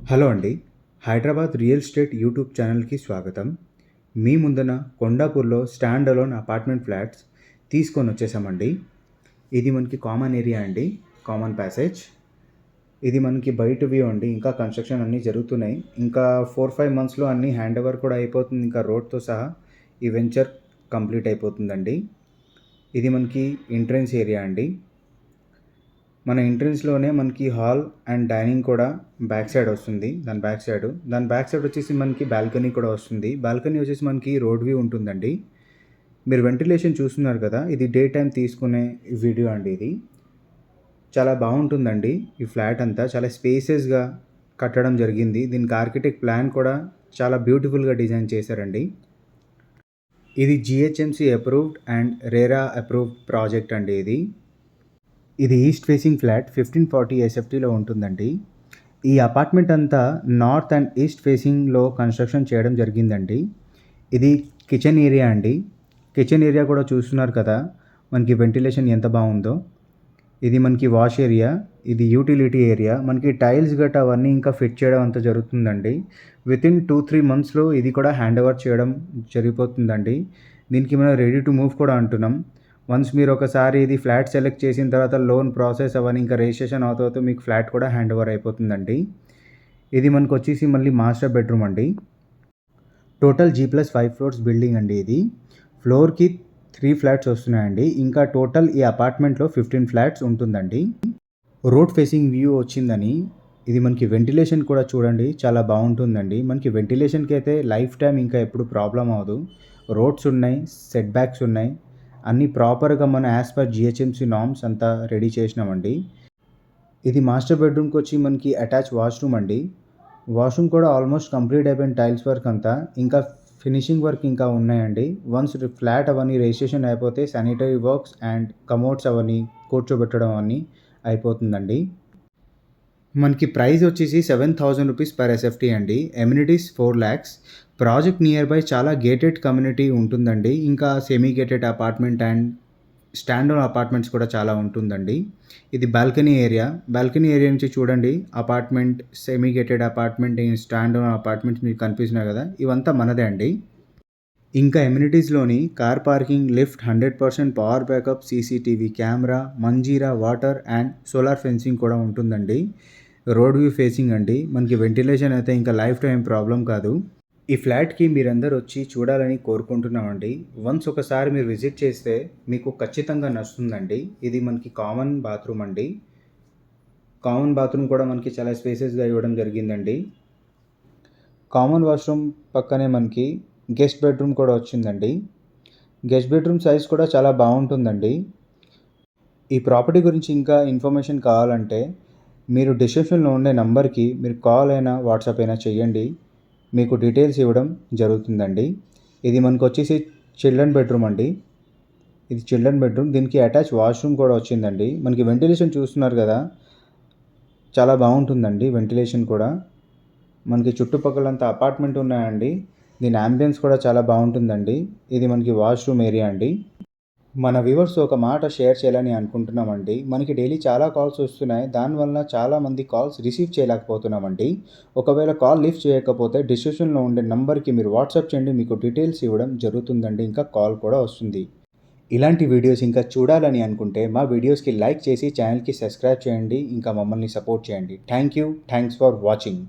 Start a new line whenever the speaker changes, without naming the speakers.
Hello అండి. Hyderabad real estate YouTube ఛానల్‌కి స్వాగతం. మీ ముందున కొండాపూర్‌లో స్టాండ్ అలోన్ అపార్ట్మెంట్ ఫ్లాట్స్ తీసుకొనొచ్చేసామండి. ఇది మనకి కామన్ ఏరియా అండి. Common passage. ఇది మనకి బయట వ్యూ అండి. ఇంకా కన్‌స్ట్రక్షన్ అన్నీ జరుగుతున్నాయి. ఇంకా 4, 5 మంత్స్‌లో అన్నీ హ్యాండ్ ఓవర్ కూడా అయిపోతుంది. ఇంకా రోడ్‌తో సహా ఈ వెంచర్ కంప్లీట్ అయిపోతుందండి. ఇది మనకి ఎంట్రన్స్ ఏరియా అండి. మన ఎంట్రన్స్‌లోనే మనకి హాల్ అండ్ డైనింగ్ కూడా బ్యాక్ సైడ్ వస్తుంది. దాని బ్యాక్ సైడ్ వచ్చేసి మనకి బాల్కనీ కూడా వస్తుంది. బాల్కనీ వచ్చేసి మనకి రోడ్ వ్యూ ఉంటుందండి. మీరు వెంటిలేషన్ చూస్తున్నారు కదా! ఇది డే టైమ్ తీసుకునే వీడియో అండి ఇది. చాలా బావుంటుందండి ఈ ఫ్లాట్ అంతా. చాలా స్పేసియస్‌గా కట్టడం జరిగింది. దీనికి ఆర్కిటెక్ట్ ప్లాన్ కూడా చాలా బ్యూటిఫుల్‌గా డిజైన్ చేశారండి. ఇది GHMC approved and RERA approved project అండి ఇది. ఇది ఈస్ట్ ఫేసింగ్ ఫ్లాట్ 1540 ఎస్ఎఫ్టీలో ఉంటుందండి. ఈ అపార్ట్మెంట్ అంతా నార్త్ అండ్ ఈస్ట్ ఫేసింగ్లో కన్స్ట్రక్షన్ చేయడం జరిగిందండి. ఇది కిచెన్ ఏరియా అండి. కిచెన్ ఏరియా కూడా చూస్తున్నారు కదా, మనకి వెంటిలేషన్ ఎంత బాగుందో. ఇది మనకి వాష్ ఏరియా, ఇది యూటిలిటీ ఏరియా. మనకి టైల్స్ గట్రా అవన్నీ ఇంకా ఫిట్ చేయడం అంతా జరుగుతుందండి. వితిన్ 2-3 మంత్స్లో ఇది కూడా హ్యాండ్ ఓవర్ చేయడం జరిగిపోతుందండి. దీనికి మనం రెడీ టు మూవ్ కూడా అంటున్నాం. వన్స్ మీరు ఒకసారి ఇది ఫ్లాట్ సెలెక్ట్ చేసిన తర్వాత లోన్ ప్రాసెస్ అవన్నీ ఇంకా రిజిస్ట్రేషన్ అవుతూ మీకు ఫ్లాట్ కూడా హ్యాండ్ ఓవర్ అయిపోతుందండి. ఇది మనకు వచ్చేసి మళ్ళీ మాస్టర్ బెడ్రూమ్ అండి. టోటల్ G+5 ఫ్లోర్స్ బిల్డింగ్ అండి ఇది. ఫ్లోర్కి 3 ఫ్లాట్స్ వస్తున్నాయండి. ఇంకా టోటల్ ఈ అపార్ట్మెంట్లో 15 ఫ్లాట్స్ ఉంటుందండి. రోడ్ ఫేసింగ్ వ్యూ వచ్చిందని ఇది మనకి వెంటిలేషన్ కూడా చూడండి చాలా బాగుంటుందండి. మనకి వెంటిలేషన్కి అయితే లైఫ్ టైం ఇంకా ఎప్పుడు ప్రాబ్లం అవ్వదు. రోడ్స్ ఉన్నాయి, సెట్ బ్యాక్స్ ఉన్నాయి, అన్నీ ప్రాపర్గా మన యాజ్ పర్ జిహెచ్ఎంసీ నార్మ్స్ అంతా రెడీ చేసినామండి. ఇది మాస్టర్ బెడ్రూమ్కి వచ్చి మనకి అటాచ్ వాష్రూమ్ అండి. వాష్రూమ్ కూడా ఆల్మోస్ట్ కంప్లీట్ అయిపోయిన టైల్స్ వర్క్ అంతా, ఇంకా ఫినిషింగ్ వర్క్ ఇంకా ఉన్నాయండి. వన్స్ ఫ్లాట్ అవన్నీ రిజిస్ట్రేషన్ అయిపోతే శానిటరీ వర్క్స్ అండ్ కమోడ్స్ అవన్నీ కూర్చోబెట్టడం అవన్నీ అయిపోతుందండి. మనకి ప్రైస్ వచ్చేసి 7,000 రూపీస్ పర్ ఎస్ఎఫ్టీ అండి. Amenities 4 lakhs. Project near by చాలా గేటెడ్ కమ్యూనిటీ ఉంటుందండి. ఇంకా semi gated apartment and stand alone apartments కూడా చాలా ఉంటుందండి. ఇది బాల్కనీ ఏరియా. బాల్కనీ ఏరియా నుంచి చూడండి apartment, semi gated apartment, stand alone apartments మీకు కనిపిస్తున్నాయి కదా, ఇవంతా మనదే అండి. ఇంకా ఎమ్యూనిటీస్లోని car parking, lift, 100% power backup, CCTV camera, Manjira water and solar fencing కూడా ఉంటుందండి. రోడ్ వ్యూ ఫేసింగ్ అండి. మనకి వెంటిలేషన్ అయితే ఇంకా లైఫ్ టైం ప్రాబ్లం కాదు. ఈ ఫ్లాట్కి మీరందరూ వచ్చి చూడాలని కోరుకుంటున్నామండి. వన్స్ ఒకసారి మీరు విజిట్ చేస్తే మీకు ఖచ్చితంగా నచ్చుతుందండి. ఇది మనకి కామన్ బాత్రూమ్ అండి. కామన్ బాత్రూమ్ కూడా మనకి చాలా స్పేసెస్గా ఇవ్వడం జరిగిందండి. కామన్ వాష్రూమ్ పక్కనే మనకి గెస్ట్ బెడ్రూమ్ కూడా వచ్చిందండి. గెస్ట్ బెడ్రూమ్ సైజ్ కూడా చాలా బాగుంటుందండి. ఈ ప్రాపర్టీ గురించి ఇంకా ఇన్ఫర్మేషన్ కావాలంటే మీరు డిస్క్రిప్షన్లో ఉండే నంబర్కి మీరు కాల్ అయినా వాట్సాప్ అయినా చేయండి. మీకు డీటెయిల్స్ ఇవ్వడం జరుగుతుందండి. ఇది మనకు వచ్చేసి చిల్డ్రన్ బెడ్రూమ్ అండి. ఇది చిల్డ్రన్ బెడ్రూమ్. దీనికి అటాచ్ వాష్రూమ్ కూడా వచ్చిందండి. మనకి వెంటిలేషన్ చూస్తున్నారు కదా, చాలా బాగుంటుందండి వెంటిలేషన్ కూడా. మనకి చుట్టుపక్కలంతా అపార్ట్మెంట్ ఉన్నాయండి. దీని యాంబియన్స్ కూడా చాలా బాగుంటుందండి. ఇది మనకి వాష్రూమ్ ఏరియా అండి. మన వ్యూవర్స్ ఒక మాట షేర్ చేయాలని అనుకుంటున్నామండి. మనకి డైలీ చాలా కాల్స్ వస్తున్నాయి. దానివల్ల చాలామంది కాల్స్ రిసీవ్ చేయలేకపోతున్నామండి. ఒకవేళ కాల్ లిఫ్ట్ చేయకపోతే డిస్క్రిప్షన్లో ఉండే నంబర్కి మీరు వాట్సాప్ చేయండి. మీకు డీటెయిల్స్ ఇవ్వడం జరుగుతుందండి. ఇంకా కాల్ కూడా వస్తుంది. ఇలాంటి వీడియోస్ ఇంకా చూడాలని అనుకుంటే మా వీడియోస్కి లైక్ చేసి ఛానల్కి సబ్స్క్రైబ్ చేయండి. ఇంకా మమ్మల్ని సపోర్ట్ చేయండి. Thanks for watching.